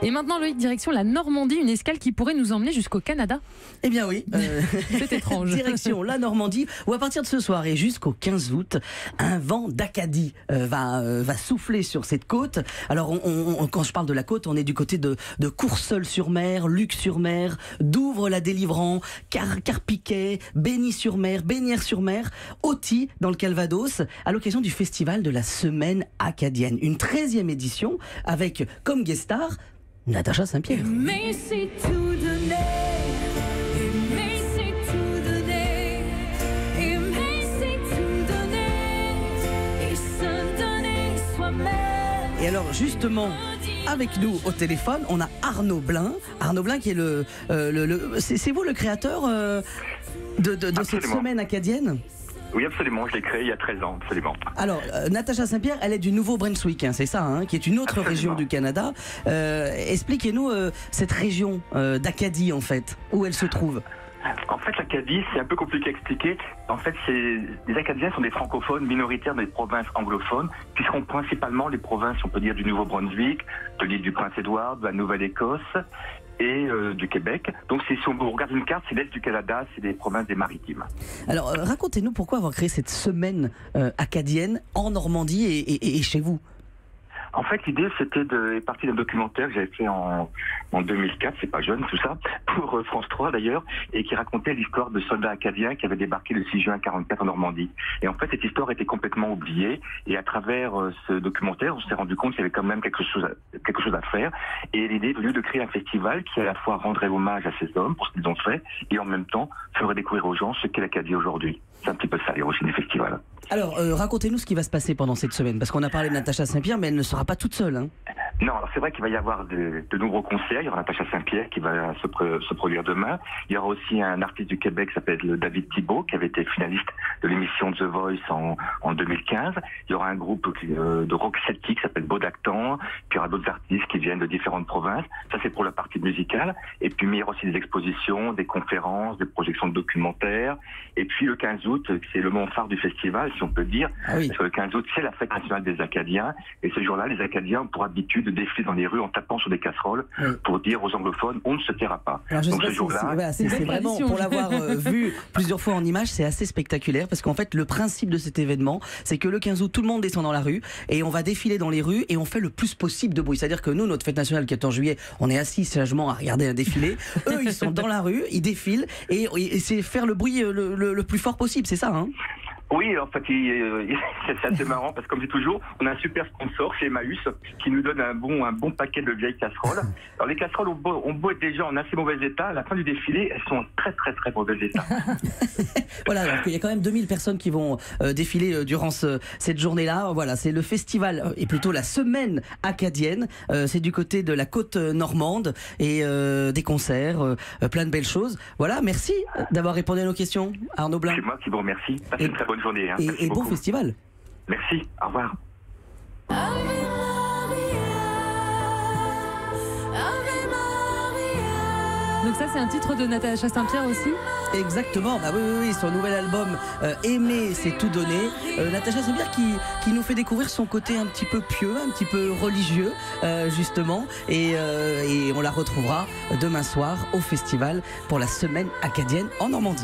Et maintenant, Loïc, direction la Normandie, une escale qui pourrait nous emmener jusqu'au Canada. Eh bien oui, c'est étrange. Direction la Normandie, où à partir de ce soir et jusqu'au 15 août, un vent d'Acadie va souffler sur cette côte. Alors quand je parle de la côte, on est du côté de Courseulles-sur-Mer, Luc-sur-Mer, Douvres-la-Délivrant, Carpiquet, Bény-sur-Mer, Bénières-sur-Mer, Auty dans le Calvados, à l'occasion du festival de la Semaine Acadienne. Une 13e édition avec comme guest star Natacha Saint-Pierre. Mais c'est tout donné. Mais c'est tout donné. Mais c'est tout donné. Et se donner soi-même. Et alors justement, avec nous au téléphone, on a Arnaud Blin. Arnaud Blin qui est c'est vous le créateur de cette semaine acadienne ? Oui, absolument, je l'ai créé il y a 13 ans, absolument. Alors, Natacha Saint-Pierre, elle est du Nouveau-Brunswick, hein, c'est ça, hein, qui est une autre région du Canada. Expliquez-nous cette région d'Acadie, en fait, où elle se trouve. En fait, l'Acadie, c'est un peu compliqué à expliquer. En fait, les Acadiens sont des francophones minoritaires des provinces anglophones, qui seront principalement les provinces, on peut dire, du Nouveau-Brunswick, de l'île du Prince-Édouard, de la Nouvelle-Écosse et du Québec. Donc, si on regarde une carte, c'est l'Est du Canada, c'est des provinces des Maritimes. Alors, racontez-nous pourquoi avoir créé cette semaine acadienne en Normandie et chez vous. En fait, l'idée, c'était de partir d'un documentaire que j'avais fait en 2004, c'est pas jeune tout ça, pour France 3 d'ailleurs, et qui racontait l'histoire de soldats acadiens qui avaient débarqué le 6 juin 1944 en Normandie. Et en fait, cette histoire était complètement oubliée, et à travers ce documentaire, on s'est rendu compte qu'il y avait quand même quelque chose à faire, et l'idée est venue de créer un festival qui à la fois rendrait hommage à ces hommes pour ce qu'ils ont fait, et en même temps ferait découvrir aux gens ce qu'est l'Acadie aujourd'hui. C'est un petit peu ça, l'origine du festival. Alors, racontez-nous ce qui va se passer pendant cette semaine, parce qu'on a parlé de Natacha Saint-Pierre, mais elle ne sera pas toute seule. Hein. Non, alors c'est vrai qu'il va y avoir de nombreux concerts. Il y aura Natacha Saint-Pierre qui va se produire demain. Il y aura aussi un artiste du Québec qui s'appelle David Thibault, qui avait été finaliste de l'émission The Voice en 2015. Il y aura un groupe de rock celtique qui s'appelle Baudactan. Puis il y aura d'autres artistes qui viennent de différentes provinces. Ça, c'est pour la partie musicale. Et puis il y aura aussi des expositions, des conférences, des projections de documentaires. Et puis le 15 août, c'est le moment phare du festival, si on peut dire. Ah oui. Parce que le 15 août, c'est la fête nationale des Acadiens. Et ce jour-là, les Acadiens ont pour habitude de défiler dans les rues en tapant sur des casseroles pour dire aux anglophones, on ne se taira pas. Alors, donc ce jour-là, c'est vraiment, pour l'avoir vu plusieurs fois en images, c'est assez spectaculaire parce qu'en fait, le principe de cet événement, c'est que le 15 août, tout le monde descend dans la rue et on va défiler dans les rues et on fait le plus possible de bruit. C'est-à-dire que nous, notre fête nationale, le 14 juillet, on est assis sagement à regarder un défilé. Eux, ils sont dans la rue, ils défilent et c'est faire le bruit le plus fort possible, c'est ça, hein? Oui, en fait, c'est assez marrant parce que comme je dis toujours, on a un super sponsor chez Emmaüs qui nous donne un bon paquet de vieilles casseroles. Alors les casseroles ont beau être déjà en assez mauvais état, à la fin du défilé, elles sont en très très très mauvais état. Voilà, alors qu'il y a quand même 2000 personnes qui vont défiler durant cette journée-là. Voilà, c'est le festival et plutôt la semaine acadienne. C'est du côté de la côte normande et des concerts, plein de belles choses. Voilà, merci d'avoir répondu à nos questions, Arnaud Blin. C'est moi qui vous remercie. Passez une très bonne journée. Hein. Et bon festival. Merci, au revoir. Donc ça, c'est un titre de Natacha Saint-Pierre aussi ? Exactement, bah oui, son nouvel album Aimer, c'est tout donné. Natacha Saint-Pierre qui nous fait découvrir son côté un petit peu pieux, un petit peu religieux, justement. Et on la retrouvera demain soir au festival pour la semaine acadienne en Normandie.